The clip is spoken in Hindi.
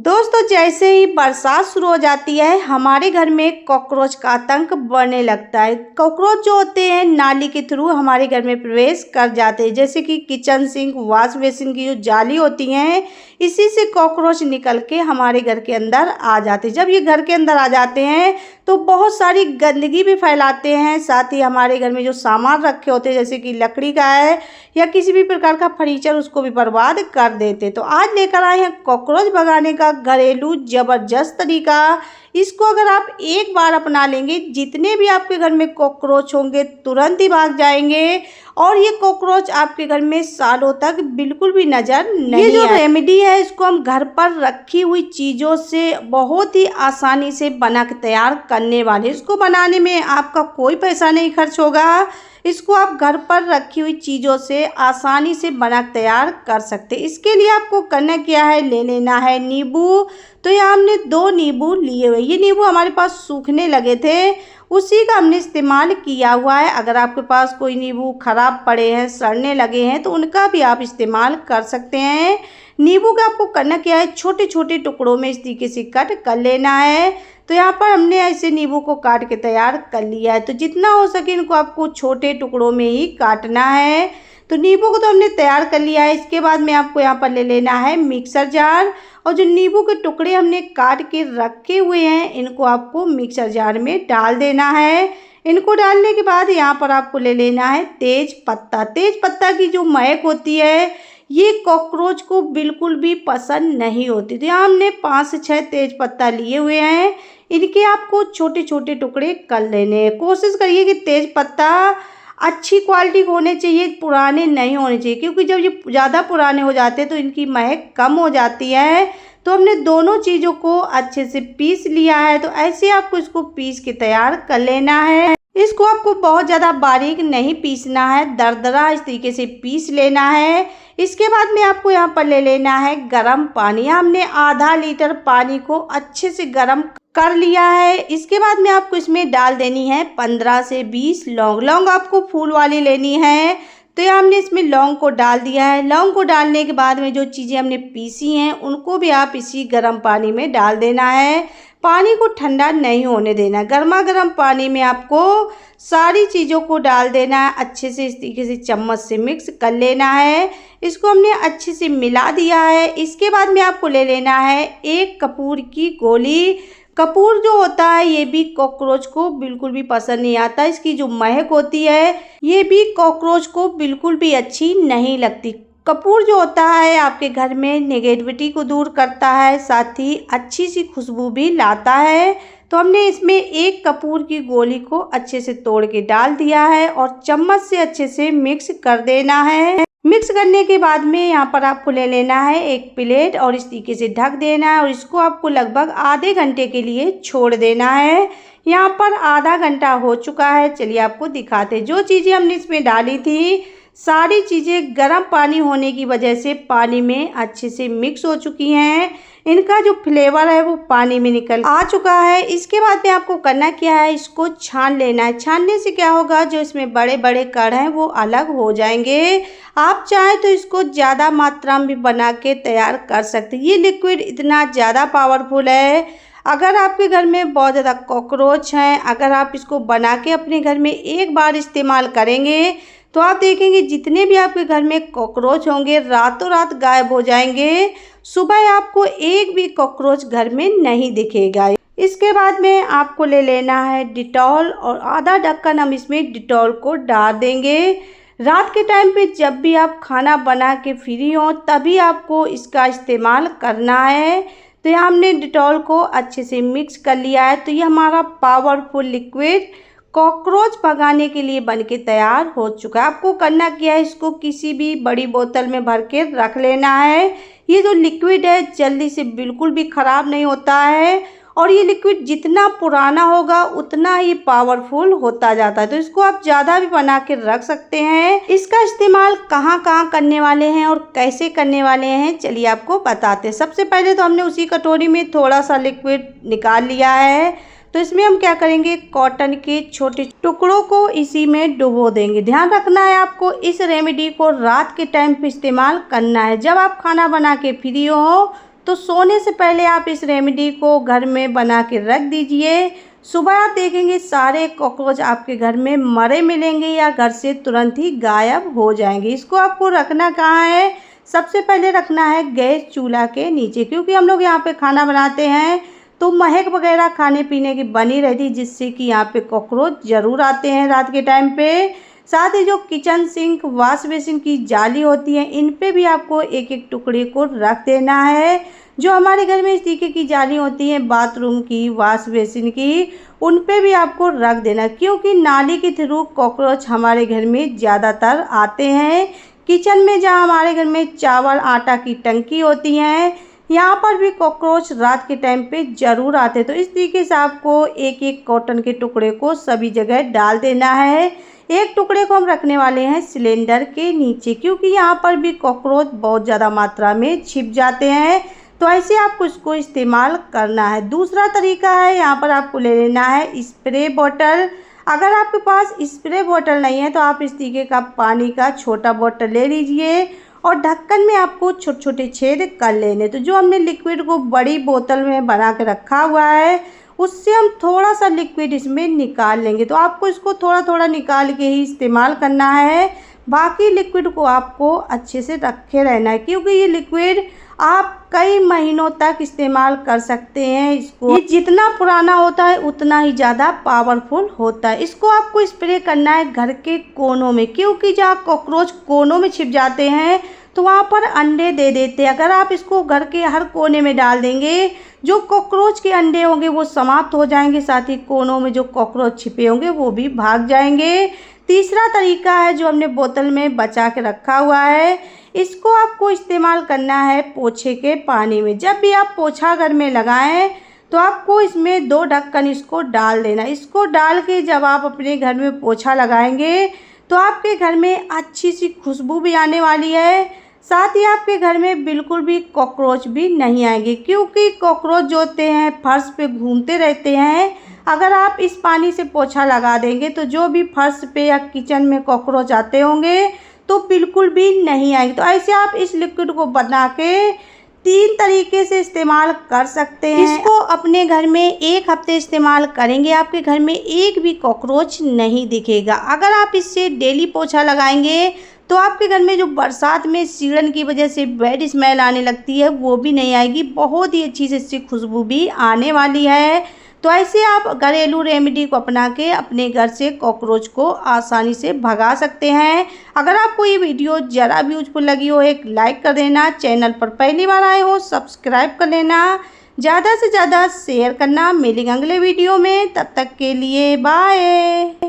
दोस्तों, जैसे ही बरसात शुरू हो जाती है हमारे घर में कॉकरोच का आतंक बढ़ने लगता है। कॉकरोच जो होते हैं नाली के थ्रू हमारे घर में प्रवेश कर जाते हैं, जैसे कि किचन सिंक, वॉश बेसिन की जो जाली होती हैं, इसी से कॉकरोच निकल के हमारे घर के अंदर आ जाते हैं। जब ये घर के अंदर आ जाते हैं तो बहुत सारी गंदगी भी फैलाते हैं, साथ ही हमारे घर में जो सामान रखे होते हैं जैसे कि लकड़ी का है या किसी भी प्रकार का फर्नीचर, उसको भी बर्बाद कर देते। तो आज लेकर आए हैं कॉकरोच भगाने का घरेलू जबरदस्त तरीका। इसको अगर आप एक बार अपना लेंगे, जितने भी आपके घर में कॉकरोच होंगे तुरंत ही भाग जाएंगे और ये कॉकरोच आपके घर में सालों तक बिल्कुल भी नजर नहीं आएगा। ये जो रेमेडी है इसको हम घर पर रखी हुई चीज़ों से बहुत ही आसानी से बना के तैयार करने वाले। इसको बनाने में आपका कोई पैसा नहीं खर्च होगा। इसको आप घर पर रखी हुई चीज़ों से आसानी से बना तैयार कर सकते हैं। इसके लिए आपको करना क्या है, ले लेना है नींबू। तो यहाँ हमने 2 नींबू लिए हुए। ये नींबू हमारे पास सूखने लगे थे, उसी का हमने इस्तेमाल किया हुआ है। अगर आपके पास कोई नींबू खराब पड़े हैं, सड़ने लगे हैं, तो उनका भी आप इस्तेमाल कर सकते हैं। नींबू का आपको करना क्या है, छोटे छोटे टुकड़ों में इस तरीके से कट कर लेना है। तो यहाँ पर हमने ऐसे नींबू को काट के तैयार कर लिया है। तो जितना हो सके इनको आपको छोटे टुकड़ों में ही काटना है। तो नींबू को तो हमने तैयार कर लिया है। इसके बाद में आपको यहाँ पर ले लेना है मिक्सर जार, और जो नींबू के टुकड़े हमने काट के रखे हुए हैं इनको आपको मिक्सर जार में डाल देना है। इनको डालने के बाद यहाँ पर आपको ले लेना है तेज पत्ता। तेज पत्ता की जो महक होती है ये कॉकरोच को बिल्कुल भी पसंद नहीं होती। तो यहाँ हमने 5 से 6 तेज पत्ता लिए हुए हैं। इनके आपको छोटे छोटे टुकड़े कर लेने हैं। कोशिश करिए कि तेज पत्ता अच्छी क्वालिटी के होने चाहिए, पुराने नहीं होने चाहिए, क्योंकि जब ये ज़्यादा पुराने हो जाते हैं तो इनकी महक कम हो जाती है। तो हमने दोनों चीज़ों को अच्छे से पीस लिया है। तो ऐसे आपको इसको पीस के तैयार कर लेना है। इसको आपको बहुत ज़्यादा बारीक नहीं पीसना है, दरदरा इस तरीके से पीस लेना है। इसके बाद में आपको यहाँ पर ले लेना है गरम पानी। हमने आधा लीटर पानी को अच्छे से गरम कर लिया है। इसके बाद में आपको इसमें डाल देनी है 15 से 20 लौंग। लौंग आपको फूल वाली लेनी है। तो यहाँ हमने इसमें लौंग को डाल दिया है। लौंग को डालने के बाद में जो चीज़ें हमने पीसी हैं उनको भी आप इसी गर्म पानी में डाल देना है। पानी को ठंडा नहीं होने देना। गर्मा गर्म पानी में आपको सारी चीज़ों को डाल देना है। अच्छे से इस तरीके से चम्मच से मिक्स कर लेना है। इसको हमने अच्छे से मिला दिया है। इसके बाद में आपको ले लेना है 1 कपूर की गोली। कपूर जो होता है ये भी कॉकरोच को बिल्कुल भी पसंद नहीं आता। इसकी जो महक होती है ये भी कॉकरोच को बिल्कुल भी अच्छी नहीं लगती। कपूर जो होता है आपके घर में नेगेटिविटी को दूर करता है, साथ ही अच्छी सी खुशबू भी लाता है। तो हमने इसमें 1 कपूर की गोली को अच्छे से तोड़ के डाल दिया है और चम्मच से अच्छे से मिक्स कर देना है। मिक्स करने के बाद में यहाँ पर आपको ले लेना है 1 प्लेट और इस तरीके से ढक देना है और इसको आपको लगभग आधे घंटे के लिए छोड़ देना है। यहाँ पर आधा घंटा हो चुका है। चलिए आपको दिखाते हैं। जो चीज़ें हमने इसमें डाली थी सारी चीज़ें गर्म पानी होने की वजह से पानी में अच्छे से मिक्स हो चुकी हैं। इनका जो फ्लेवर है वो पानी में निकल आ चुका है। इसके बाद में आपको करना क्या है, इसको छान लेना है। छानने से क्या होगा, जो इसमें बड़े बड़े कण हैं वो अलग हो जाएंगे। आप चाहें तो इसको ज़्यादा मात्रा में भी बना के तैयार कर सकते हैं। ये लिक्विड इतना ज़्यादा पावरफुल है। अगर आपके घर में बहुत ज़्यादा कॉकरोच हैं, अगर आप इसको बना के अपने घर में एक बार इस्तेमाल करेंगे तो आप देखेंगे जितने भी आपके घर में कॉकरोच होंगे रातों रात गायब हो जाएंगे। सुबह आपको एक भी कॉकरोच घर में नहीं दिखेगा। इसके बाद में आपको ले लेना है डिटॉल और आधा ढक्कन हम इसमें डिटॉल को डाल देंगे। रात के टाइम पे जब भी आप खाना बना के फ्री हो तभी आपको इसका इस्तेमाल करना है। तो यहाँ हमने डिटॉल को अच्छे से मिक्स कर लिया है। तो ये हमारा पावरफुल लिक्विड कॉकरोच भगाने के लिए बनके तैयार हो चुका है। आपको करना क्या है, इसको किसी भी बड़ी बोतल में भर के रख लेना है। ये जो लिक्विड है जल्दी से बिल्कुल भी ख़राब नहीं होता है और ये लिक्विड जितना पुराना होगा उतना ही पावरफुल होता जाता है। तो इसको आप ज़्यादा भी बना के रख सकते हैं। इसका इस्तेमाल कहाँ कहाँ करने वाले हैं और कैसे करने वाले हैं चलिए आपको बताते हैं। सबसे पहले तो हमने उसी कटोरी में थोड़ा सा लिक्विड निकाल लिया है। तो इसमें हम क्या करेंगे, कॉटन के छोटे टुकड़ों को इसी में डुबो देंगे। ध्यान रखना है आपको इस रेमेडी को रात के टाइम पे इस्तेमाल करना है। जब आप खाना बना के फ्री हो तो सोने से पहले आप इस रेमेडी को घर में बना के रख दीजिए। सुबह आप देखेंगे सारे कॉकरोच आपके घर में मरे मिलेंगे या घर से तुरंत ही गायब हो जाएंगे। इसको आपको रखना कहाँ है? सबसे पहले रखना है गैस चूल्हा के नीचे, क्योंकि हम लोग यहाँ पे खाना बनाते हैं तो महक वगैरह खाने पीने की बनी रहती है, जिससे कि यहाँ पे कॉकरोच ज़रूर आते हैं रात के टाइम पे। साथ ही जो किचन सिंक, वॉश बेसिन की जाली होती है, इन पे भी आपको एक एक टुकड़े को रख देना है। जो हमारे घर में इस तरीके की जाली होती हैं बाथरूम की, वॉश बेसिन की, उन पे भी आपको रख देना, क्योंकि नाली के थ्रू कॉकरोच हमारे घर में ज़्यादातर आते हैं। किचन में जहाँ हमारे घर में चावल आटा की टंकी होती हैं, यहाँ पर भी कॉकरोच रात के टाइम पे ज़रूर आते हैं। तो इस तरीके से आपको एक एक कॉटन के टुकड़े को सभी जगह डाल देना है। एक टुकड़े को हम रखने वाले हैं सिलेंडर के नीचे, क्योंकि यहाँ पर भी कॉकरोच बहुत ज़्यादा मात्रा में छिप जाते हैं। तो ऐसे आपको इसको इस्तेमाल करना है। दूसरा तरीका है, यहाँ पर आपको ले लेना है स्प्रे बॉटल। अगर आपके पास स्प्रे बॉटल नहीं है तो आप इस तरीके का पानी का छोटा बॉटल ले लीजिए और ढक्कन में आपको छोटे छोटे छेद कर लेने। तो जो हमने लिक्विड को बड़ी बोतल में बना के रखा हुआ है, उससे हम थोड़ा सा लिक्विड इसमें निकाल लेंगे। तो आपको इसको थोड़ा थोड़ा निकाल के ही इस्तेमाल करना है, बाकी लिक्विड को आपको अच्छे से रखे रहना है, क्योंकि ये लिक्विड आप कई महीनों तक इस्तेमाल कर सकते हैं। इसको ये जितना पुराना होता है उतना ही ज़्यादा पावरफुल होता है। इसको आपको स्प्रे करना है घर के कोनों में, क्योंकि जहाँ कॉकरोच कोनों में छिप जाते हैं तो वहाँ पर अंडे दे देते हैं। अगर आप इसको घर के हर कोने में डाल देंगे, जो कॉकरोच के अंडे होंगे वो समाप्त हो जाएंगे, साथ ही कोनों में जो कॉकरोच छिपे होंगे वो भी भाग जाएंगे। तीसरा तरीका है जो हमने बोतल में बचा के रखा हुआ है, इसको आपको इस्तेमाल करना है पोछे के पानी में। जब भी आप पोछा घर में लगाएं तो आपको इसमें 2 ढक्कन इसको डाल देना। इसको डाल के जब आप अपने घर में पोछा लगाएंगे तो आपके घर में अच्छी सी खुशबू भी आने वाली है, साथ ही आपके घर में बिल्कुल भी कॉकरोच भी नहीं आएंगे, क्योंकि कॉकरोच जो होते हैं फर्श पे घूमते रहते हैं। अगर आप इस पानी से पोछा लगा देंगे तो जो भी फर्श पे या किचन में कॉकरोच आते होंगे तो बिल्कुल भी नहीं आएंगे। तो ऐसे आप इस लिक्विड को बना के 3 तरीके से इस्तेमाल कर सकते हैं। इसको अपने घर में 1 हफ्ते इस्तेमाल करेंगे, आपके घर में एक भी कॉकरोच नहीं दिखेगा। अगर आप इससे डेली पोछा लगाएंगे तो आपके घर में जो बरसात में सीलन की वजह से बैड स्मेल आने लगती है वो भी नहीं आएगी, बहुत ही अच्छी से इससे खुशबू भी आने वाली है। तो ऐसे आप घरेलू रेमेडी को अपना के अपने घर से कॉकरोच को आसानी से भगा सकते हैं। अगर आपको ये वीडियो ज़रा भी यूजफुल लगी हो, एक लाइक कर देना, चैनल पर पहली बार आए हो सब्सक्राइब कर लेना, ज़्यादा से ज़्यादा शेयर करना। मिलेंगे अगले वीडियो में, तब तक के लिए बाय।